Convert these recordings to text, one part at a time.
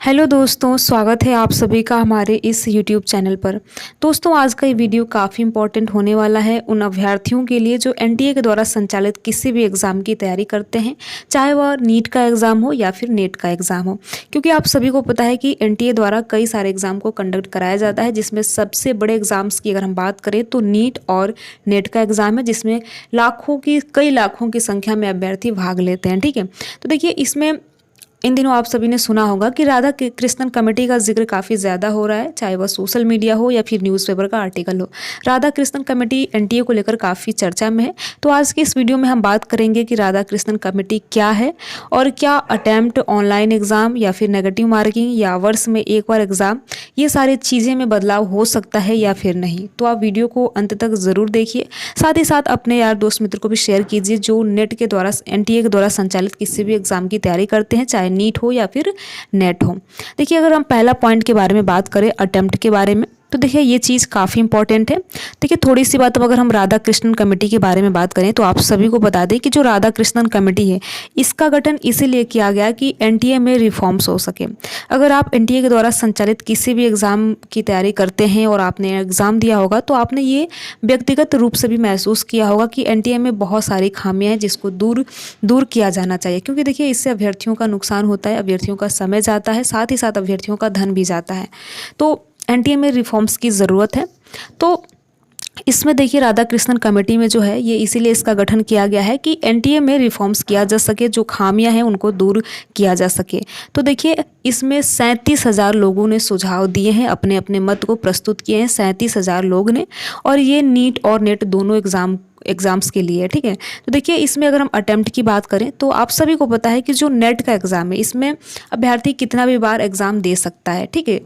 Hello दोस्तों, स्वागत है आप सभी का हमारे इस यूट्यूब चैनल पर। दोस्तों, आज का ये वीडियो काफ़ी इम्पोर्टेंट होने वाला है उन अभ्यर्थियों के लिए जो एनटीए के द्वारा संचालित किसी भी एग्ज़ाम की तैयारी करते हैं, चाहे वह नीट का एग्ज़ाम हो या फिर नेट का एग्ज़ाम हो। क्योंकि आप सभी को पता है कि एनटीए द्वारा कई सारे एग्ज़ाम को कंडक्ट कराया जाता है, जिसमें सबसे बड़े एग्ज़ाम्स की अगर हम बात करें तो नीट और नेट का एग्ज़ाम है, जिसमें कई लाखों की संख्या में अभ्यर्थी भाग लेते हैं। ठीक है, तो देखिए इसमें इन दिनों आप सभी ने सुना होगा कि राधा कृष्णन कमेटी का जिक्र काफ़ी ज़्यादा हो रहा है, चाहे वह सोशल मीडिया हो या फिर न्यूज़पेपर का आर्टिकल हो। राधा कृष्णन कमेटी एनटीए को लेकर काफ़ी चर्चा में है। तो आज की इस वीडियो में हम बात करेंगे कि राधा कृष्णन कमेटी क्या है और क्या अटैम्प्ट ऑनलाइन एग्ज़ाम या फिर नेगेटिव मार्किंग या वर्ष में एक बार एग्ज़ाम, ये सारी चीज़ें में बदलाव हो सकता है या फिर नहीं। तो आप वीडियो को अंत तक ज़रूर देखिए। साथ ही साथ अपने यार दोस्त मित्र को भी शेयर कीजिए जो नेट के द्वारा एनटीए के द्वारा संचालित किसी भी एग्ज़ाम की तैयारी करते हैं, चाहे नीट हो या फिर नेट हो। देखिए, अगर हम पहला पॉइंट के बारे में बात करें अटेम्प्ट के बारे में, तो देखिए ये चीज़ काफ़ी इंपॉर्टेंट है। देखिए थोड़ी सी बात अब अगर हम राधा कृष्णन कमेटी के बारे में बात करें तो आप सभी को बता दें कि जो राधा कृष्णन कमेटी है इसका गठन इसीलिए किया गया कि एनटीए में रिफॉर्म्स हो सके। अगर आप एनटीए के द्वारा संचालित किसी भी एग्ज़ाम की तैयारी करते हैं और आपने एग्ज़ाम दिया होगा तो आपने ये व्यक्तिगत रूप से भी महसूस किया होगा कि एनटीए में बहुत सारी खामियां हैं जिसको दूर दूर किया जाना चाहिए। क्योंकि देखिए इससे अभ्यर्थियों का नुकसान होता है, अभ्यर्थियों का समय जाता है, साथ ही साथ अभ्यर्थियों का धन भी जाता है। तो एनटीए में रिफॉर्म्स की ज़रूरत है। तो इसमें देखिए राधा कृष्णन कमेटी में जो है ये इसीलिए इसका गठन किया गया है कि एनटीए में रिफॉर्म्स किया जा सके, जो खामियां हैं उनको दूर किया जा सके। तो देखिए इसमें 37,000 लोगों ने सुझाव दिए हैं, अपने अपने मत को प्रस्तुत किए हैं 37,000 लोग ने, और ये नीट और नेट दोनों एग्ज़ाम्स के लिए। ठीक है, तो देखिए इसमें अगर हम अटेम्प्ट की बात करें तो आप सभी को पता है कि जो नेट का एग्ज़ाम है इसमें अभ्यर्थी कितना भी बार एग्ज़ाम दे सकता है। ठीक है,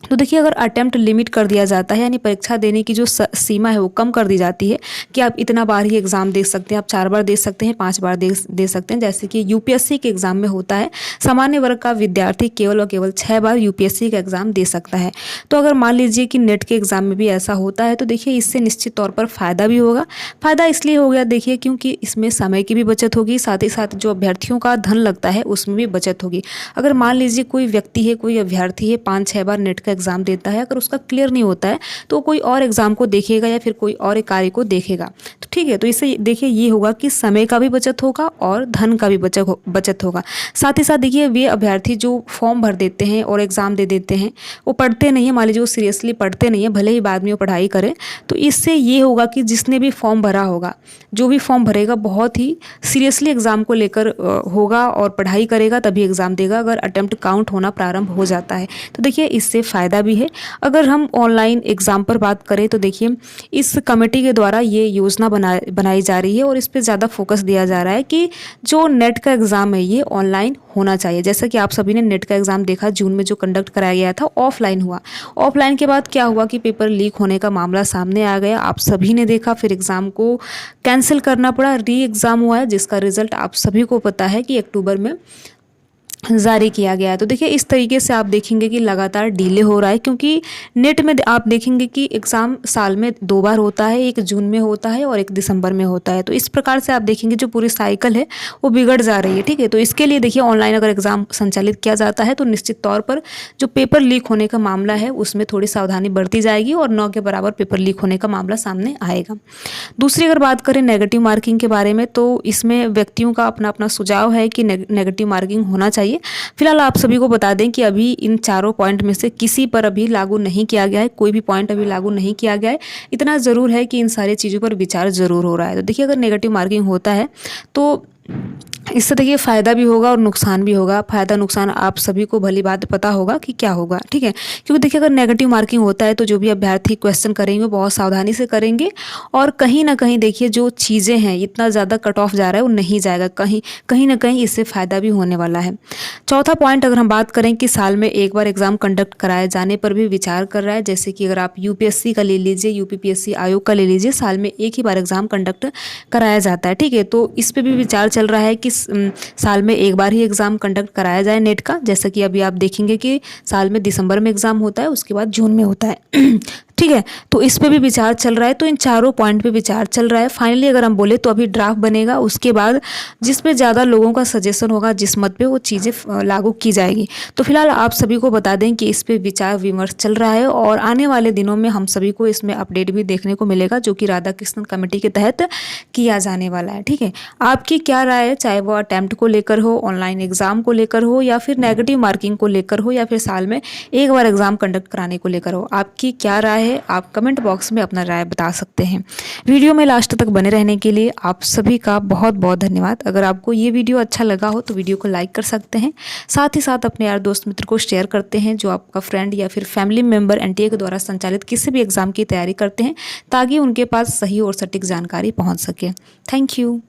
तो देखिए अगर अटेम्प्ट लिमिट कर दिया जाता है, यानी परीक्षा देने की जो सीमा है वो कम कर दी जाती है कि आप इतना बार ही एग्ज़ाम दे सकते हैं, आप 4 बार दे सकते हैं, 5 बार दे सकते हैं। जैसे कि यूपीएससी के एग्ज़ाम में होता है, सामान्य वर्ग का विद्यार्थी केवल और केवल 6 बार यूपीएससी का एग्ज़ाम दे सकता है। तो अगर मान लीजिए कि नेट के एग्ज़ाम में भी ऐसा होता है तो देखिए इससे निश्चित तौर पर फ़ायदा भी होगा। फ़ायदा इसलिए हो गया देखिए क्योंकि इसमें समय की भी बचत होगी, साथ ही साथ जो अभ्यर्थियों का धन लगता है उसमें भी बचत होगी। अगर मान लीजिए कोई व्यक्ति है, कोई अभ्यर्थी है 5-6 बार नेट का एग्ज़ाम देता है, अगर उसका क्लियर नहीं होता है तो कोई और एग्ज़ाम को देखेगा या फिर कोई और कार्य को देखेगा। तो ठीक है, तो इससे देखिए ये होगा कि समय का भी बचत होगा और धन का भी बचत होगा। साथ ही साथ देखिए वे अभ्यर्थी जो फॉर्म भर देते हैं और एग्ज़ाम दे देते हैं वो पढ़ते नहीं है, मान लीजिए वो सीरियसली पढ़ते नहीं है, भले ही बाद में वो पढ़ाई करें, तो इससे ये होगा कि जिसने भी फॉर्म भरा होगा, जो भी फॉर्म भरेगा बहुत ही सीरियसली एग्ज़ाम को लेकर होगा और पढ़ाई करेगा तभी एग्ज़ाम देगा, अगर अटेम्प्ट काउंट होना प्रारंभ हो जाता है। तो देखिए इससे फ़ायदा भी है। अगर हम ऑनलाइन एग्ज़ाम पर बात करें तो देखिए इस कमेटी के द्वारा ये योजना बनाई जा रही है और इस पे ज़्यादा फोकस दिया जा रहा है कि जो नेट का एग्ज़ाम है ये ऑनलाइन होना चाहिए। जैसा कि आप सभी ने नेट का एग्ज़ाम देखा, जून में जो कंडक्ट कराया गया था ऑफलाइन हुआ। ऑफलाइन के बाद क्या हुआ कि पेपर लीक होने का मामला सामने आ गया, आप सभी ने देखा, फिर एग्ज़ाम को कैंसिल करना पड़ा, री एग्ज़ाम हुआ है जिसका रिज़ल्ट आप सभी को पता है कि अक्टूबर में जारी किया गया है। तो देखिए इस तरीके से आप देखेंगे कि लगातार डिले हो रहा है, क्योंकि नेट में आप देखेंगे कि एग्ज़ाम साल में 2 बार होता है, एक जून में होता है और एक दिसंबर में होता है। तो इस प्रकार से आप देखेंगे जो पूरी साइकिल है वो बिगड़ जा रही है। ठीक है, तो इसके लिए देखिए ऑनलाइन अगर एग्ज़ाम संचालित किया जाता है तो निश्चित तौर पर जो पेपर लीक होने का मामला है उसमें थोड़ी सावधानी बरती जाएगी और 9 के बराबर पेपर लीक होने का मामला सामने आएगा। दूसरी अगर बात करें नेगेटिव मार्किंग के बारे में तो इसमें व्यक्तियों का अपना अपना सुझाव है कि नेगेटिव मार्किंग होना चाहिए। फिलहाल आप सभी को बता दें कि अभी इन चारों पॉइंट में से किसी पर अभी लागू नहीं किया गया है, कोई भी पॉइंट अभी लागू नहीं किया गया है। इतना ज़रूर है कि इन सारी चीज़ों पर विचार ज़रूर हो रहा है। तो देखिए अगर नेगेटिव मार्किंग होता है तो इससे देखिए फ़ायदा भी होगा और नुकसान भी होगा। फ़ायदा नुकसान आप सभी को भली बात पता होगा कि क्या होगा। ठीक है, क्योंकि देखिए अगर नेगेटिव मार्किंग होता है तो जो भी अभ्यर्थी क्वेश्चन करेंगे वो बहुत सावधानी से करेंगे और कहीं ना कहीं देखिए जो चीज़ें हैं इतना ज़्यादा कट ऑफ जा रहा है वो नहीं जाएगा, कहीं ना कहीं इससे फ़ायदा भी होने वाला है। चौथा पॉइंट अगर हम बात करें कि साल में एक बार एग्ज़ाम कंडक्ट कराए जाने पर भी विचार कर रहा है। जैसे कि अगर आप यूपीएससी का ले लीजिए, यूपीपीएससी आयोग का ले लीजिए, साल में एक ही बार एग्ज़ाम कंडक्ट कराया जाता है। ठीक है, तो इस पर भी विचार चल रहा है कि साल में एक बार ही एग्ज़ाम कंडक्ट कराया जाए नेट का। जैसा कि अभी आप देखेंगे कि साल में दिसंबर में एग्ज़ाम होता है, उसके बाद जून में होता है। ठीक है, तो इस पे भी विचार चल रहा है। तो इन चारों पॉइंट पे विचार चल रहा है। फाइनली अगर हम बोले तो अभी ड्राफ्ट बनेगा, उसके बाद जिस पे ज़्यादा लोगों का सजेशन होगा, जिस मत पे वो चीज़ें लागू की जाएगी। तो फिलहाल आप सभी को बता दें कि इस पे विचार विमर्श चल रहा है और आने वाले दिनों में हम सभी को इसमें अपडेट भी देखने को मिलेगा, जो कि राधाकृष्णन कमेटी के तहत किया जाने वाला है। ठीक है, आपकी क्या राय है, चाहे वो अटेम्प्ट को लेकर हो, ऑनलाइन एग्जाम को लेकर हो, या फिर नेगेटिव मार्किंग को लेकर हो, या फिर साल में एक बार एग्जाम कंडक्ट कराने को लेकर हो, आपकी क्या राय है? आप कमेंट बॉक्स में अपना राय बता सकते हैं। वीडियो में लास्ट तक बने रहने के लिए आप सभी का बहुत बहुत धन्यवाद। अगर आपको ये वीडियो अच्छा लगा हो तो वीडियो को लाइक कर सकते हैं, साथ ही साथ अपने यार दोस्त मित्र को शेयर करते हैं जो आपका फ्रेंड या फिर फैमिली मेम्बर एनटीए के द्वारा संचालित किसी भी एग्जाम की तैयारी करते हैं, ताकि उनके पास सही और सटीक जानकारी पहुंच सके। Thank you.